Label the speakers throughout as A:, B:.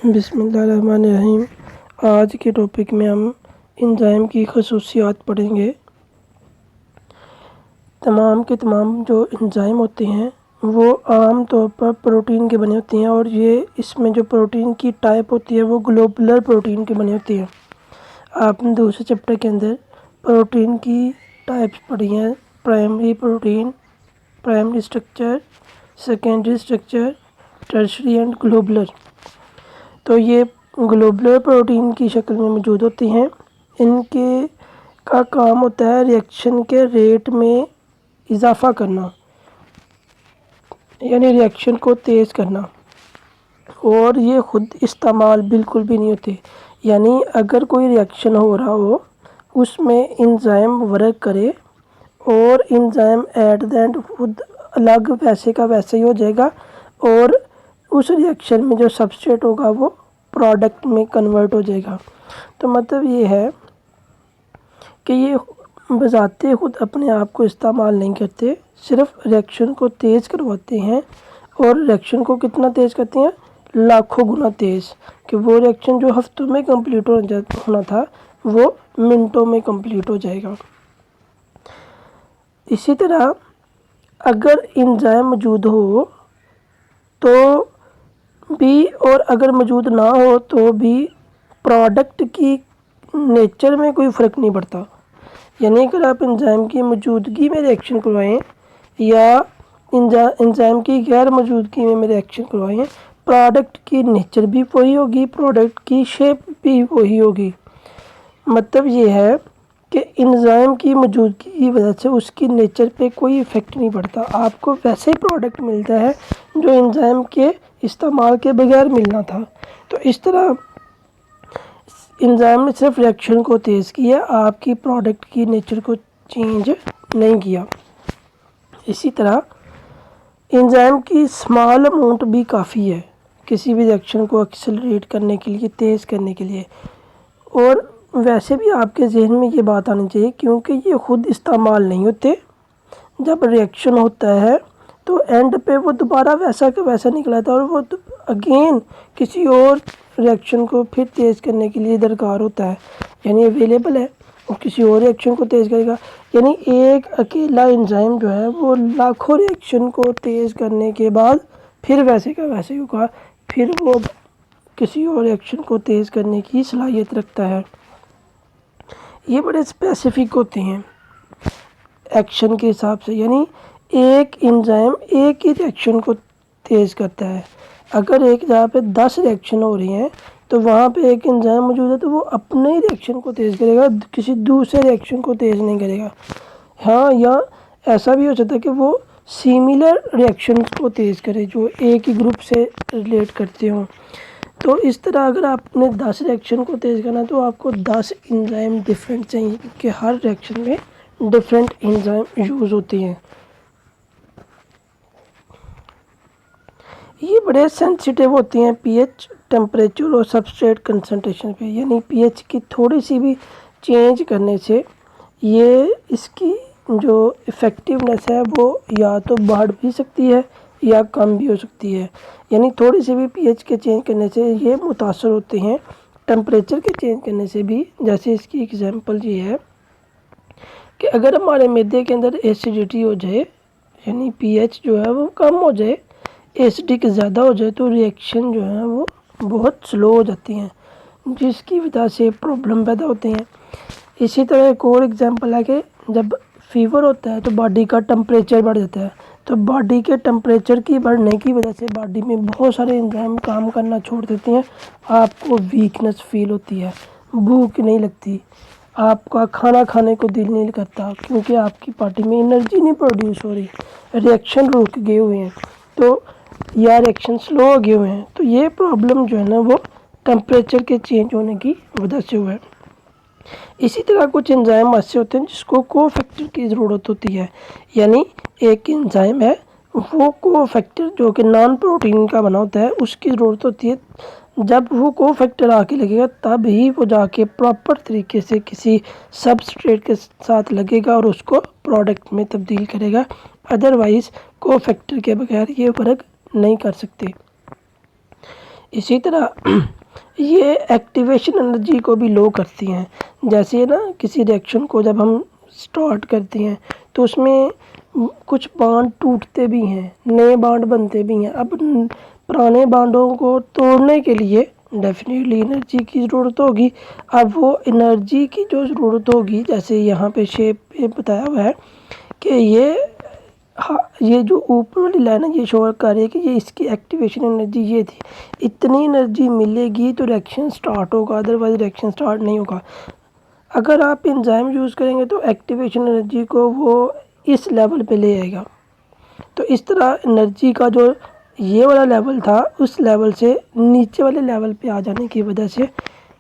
A: بسم اللہ الرحمن الرحیم۔ آج کے ٹاپک میں ہم انزائم کی خصوصیات پڑھیں گے۔ تمام کے تمام جو انزائم ہوتے ہیں وہ عام طور پر پروٹین کے بنے ہوتے ہیں، اور اس میں جو پروٹین کی ٹائپ ہوتی ہے وہ گلوبولر پروٹین کے بنے ہوتے ہیں۔ آپ نے دوسرے چیپٹر کے اندر پروٹین کی ٹائپس پڑھی ہیں: primary protein, primary structure, secondary structure, tertiary and globular. تو یہ گلوبولر پروٹین کی شکل میں موجود ہوتی ہیں۔ ان کا کام ہوتا ہے ریئیکشن کے ریٹ میں اضافہ کرنا، یعنی ریئیکشن کو تیز کرنا، اور یہ خود استعمال بالکل بھی نہیں ہوتے۔ یعنی اگر کوئی ریئیکشن ہو رہا ہو اس میں انزائم ورک کرے اور انزائم ایٹ دی اینڈ خود الگ ویسے کا ویسے ہی ہو جائے گا، اور اس ریئیکشن میں جو سبسٹریٹ ہوگا وہ پروڈکٹ میں کنورٹ ہو جائے گا۔ تو مطلب یہ ہے کہ یہ بذات خود اپنے آپ کو استعمال نہیں کرتے، صرف ریئیکشن کو تیز کرواتے ہیں، اور ریئیکشن کو کتنا تیز کرتے ہیں؟ لاکھوں گنا تیز، کہ وہ ریئیکشن جو ہفتوں میں کمپلیٹ ہونا تھا وہ منٹوں میں کمپلیٹ ہو جائے گا۔ اسی طرح اگر انزائم موجود ہو تو بھی، اور اگر موجود نہ ہو تو بھی، پروڈکٹ کی نیچر میں کوئی فرق نہیں پڑتا۔ یعنی اگر آپ انزائم کی موجودگی میں ریئیکشن کروائیں یا انزائم کی غیر موجودگی میں ریئیکشن کروائیں، پروڈکٹ کی نیچر بھی وہی ہوگی، پروڈکٹ کی شیپ بھی وہی ہوگی۔ مطلب یہ ہے کہ انزائم کی موجودگی کی وجہ سے اس کی نیچر پہ کوئی ایفیکٹ نہیں پڑتا، آپ کو ویسے ہی پروڈکٹ ملتا ہے جو انزائم کے استعمال کے بغیر ملنا تھا۔ تو اس طرح انزائم نے صرف ریئیکشن کو تیز کیا، آپ کی پروڈکٹ کی نیچر کو چینج نہیں کیا۔ اسی طرح انزائم کی اسمال اماؤنٹ بھی کافی ہے کسی بھی ریئیکشن کو ایکسلریٹ کرنے کے لیے، تیز کرنے کے لیے۔ اور ویسے بھی آپ کے ذہن میں یہ بات آنی چاہیے، کیونکہ یہ خود استعمال نہیں ہوتے۔ جب ریئیکشن ہوتا ہے تو اینڈ پہ وہ دوبارہ ویسا کا ویسا نکلاتا ہے، اور وہ اگین کسی اور ریئیکشن کو پھر تیز کرنے کے لیے درکار ہوتا ہے، یعنی اویلیبل ہے، اور کسی اور ریئیکشن کو تیز کرے گا۔ یعنی ایک اکیلا انزائم جو ہے وہ لاکھوں ریئیکشن کو تیز کرنے کے بعد پھر ویسے کا ویسے ہی ہوگا، پھر وہ کسی اور ریئیکشن کو تیز کرنے کی صلاحیت رکھتا ہے۔ یہ بڑے اسپیسیفک ہوتے ہیں ایکشن کے حساب سے، یعنی ایک انزائم ایک ہی ریئیکشن کو تیز کرتا ہے۔ اگر ایک جگہ پہ 10 ریئیکشن ہو رہی ہیں تو وہاں پہ ایک انزائم موجود ہے تو وہ اپنے ہی ریئیکشن کو تیز کرے گا، کسی دوسرے ریئیکشن کو تیز نہیں کرے گا۔ ہاں، یا ایسا بھی ہو سکتا ہے کہ وہ سیملر ریئیکشن کو تیز کرے جو ایک ہی گروپ سے ریلیٹ کرتے ہوں۔ تو اس طرح اگر آپ نے 10 ریئیکشن کو تیز کرنا ہے تو آپ کو 10 انزائم ڈفرینٹ چاہیے، کیونکہ ہر ریئیکشن میں ڈفرینٹ انزائم یوز ہوتی ہیں۔ یہ بڑے سینسیٹیو ہوتی ہیں پی ایچ، ٹمپریچر اور سبسٹریٹ کنسنٹریشن پہ، یعنی پی ایچ کی تھوڑی سی بھی چینج کرنے سے یہ اس کی جو افیکٹونیس ہے وہ یا تو بڑھ بھی سکتی ہے یا کم بھی ہو سکتی ہے۔ یعنی تھوڑی سی بھی پی ایچ کے چینج کرنے سے یہ متاثر ہوتے ہیں، ٹمپریچر کے چینج کرنے سے بھی۔ جیسے اس کی ایگزامپل یہ ہے کہ اگر ہمارے معدے کے اندر ایسیڈیٹی ہو جائے، یعنی پی ایچ جو ہے وہ کم ہو جائے، ایسیڈک زیادہ ہو جائے، تو ریئیکشن جو ہے وہ بہت سلو ہو جاتی ہیں، جس کی وجہ سے پرابلم پیدا ہوتے ہیں۔ اسی طرح ایک اور ایگزامپل ہے کہ جب فیور ہوتا ہے تو باڈی کا ٹمپریچر بڑھ جاتا ہے، تو باڈی کے ٹمپریچر کی بڑھنے کی وجہ سے باڈی میں بہت سارے انزائم کام کرنا چھوڑ دیتے ہیں، آپ کو ویکنس فیل ہوتی ہے، بھوک نہیں لگتی، آپ کا کھانا کھانے کو دل نہیں کرتا، کیونکہ آپ کی باڈی میں انرجی نہیں پروڈیوس ہو رہی، ریئیکشن رک گئے ہوئے ہیں، تو یا ریئیکشن سلو ہو گئے ہوئے ہیں۔ تو یہ پرابلم جو ہے نا وہ ٹمپریچر کے چینج ہونے کی وجہ سے ہوا ہے۔ اسی طرح کچھ انزائم ایسے ہوتے ہیں جس کو کو فیکٹر کی ضرورت ہوتی ہے، یعنی ایک انزائم ہے وہ کو فیکٹر جو کہ نان پروٹین کا بنا ہوتا ہے اس کی ضرورت ہوتی ہے۔ جب وہ کو فیکٹر آ کے لگے گا تب ہی وہ جا کے پراپر طریقے سے کسی سبسٹریٹ کے ساتھ لگے گا اور اس کو پروڈکٹ میں تبدیل کرے گا، ادروائز کو فیکٹر کے بغیر یہ ورک نہیں کر سکتے۔ اسی طرح یہ ایکٹیویشن انرجی کو بھی لو کرتی ہیں. جیسے نا کسی ریئیکشن کو جب ہم سٹارٹ کرتے ہیں تو اس میں کچھ بانڈ ٹوٹتے بھی ہیں، نئے بانڈ بنتے بھی ہیں. اب پرانے بانڈوں کو توڑنے کے لیے ڈیفینیٹلی انرجی کی ضرورت ہوگی. اب وہ انرجی کی جو ضرورت ہوگی، جیسے یہاں پہ شیپ پہ بتایا ہوا ہے کہ یہ جو اوپر والی لائن ہے یہ شو کر رہی ہے کہ یہ اس کی ایکٹیویشن انرجی یہ تھی. اتنی انرجی ملے گی تو ریئیکشن سٹارٹ ہوگا، ادروائز ریئیکشن سٹارٹ نہیں ہوگا. اگر آپ انزائم یوز کریں گے تو ایکٹیویشن انرجی کو وہ اس لیول پہ لے آئے گا. تو اس طرح انرجی کا جو یہ والا لیول تھا اس لیول سے نیچے والے لیول پہ آ جانے کی وجہ سے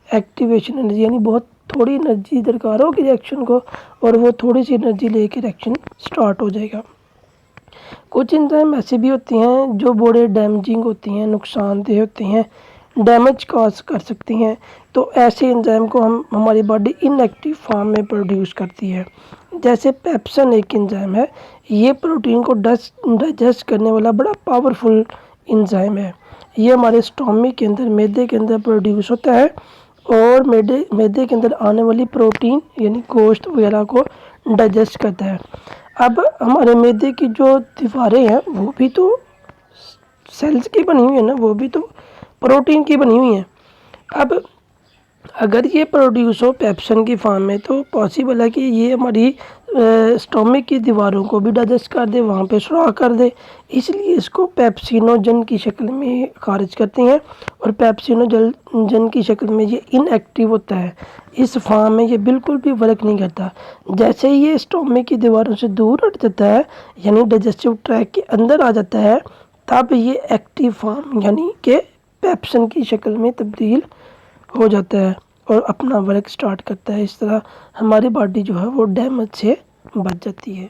A: ایکٹیویشن انرجی، یعنی بہت تھوڑی انرجی درکار ہوگی ریئیکشن کو، اور وہ تھوڑی سی انرجی لے کے ریئیکشن سٹارٹ ہو جائے گا. کچھ انزائم ایسے بھی ہوتی ہیں جو بڑے ڈیمیجنگ ہوتی ہیں، نقصان دہ ہوتی ہیں، ڈیمیج کاز کر سکتی ہیں. تو ایسے انزائم کو ہماری باڈی ان ایکٹیو فارم میں پروڈیوس کرتی ہے. جیسے پیپسن ایک انزائم ہے، یہ پروٹین کو ڈائجسٹ کرنے والا بڑا پاورفل انزائم ہے. یہ ہمارے اسٹامک کے اندر، معدے کے اندر پروڈیوس ہوتا ہے اور معدے کے اندر آنے والی پروٹین یعنی گوشت وغیرہ کو ڈائجسٹ کرتا ہے. اب ہمارے معدے کی جو دیواریں ہیں وہ بھی تو سیلز کی بنی ہوئی ہیں نا، وہ بھی تو پروٹین کی بنی ہوئی ہیں. اب اگر یہ پروڈیوس ہو پیپسن کی فارم میں تو پاسبل ہے کہ یہ ہماری اسٹامک کی دیواروں کو بھی ڈائجسٹ کر دے، وہاں پہ سوراخ کر دے. اس لیے اس کو پیپسینوجن کی شکل میں خارج کرتے ہیں، اور پیپسینوجن کی شکل میں یہ ان ایکٹیو ہوتا ہے. اس فارم میں یہ بالکل بھی ورک نہیں کرتا. جیسے ہی یہ اسٹامک کی دیواروں سے دور ہٹ جاتا ہے، یعنی ڈائجسٹیو ٹریک کے اندر آ جاتا ہے، تب یہ ایکٹیو فارم یعنی کہ پیپسن کی شکل میں تبدیل ہو جاتا ہے اور اپنا ورک سٹارٹ کرتا ہے. اس طرح ہماری باڈی جو ہے وہ ڈیمیج سے بچ جاتی ہے.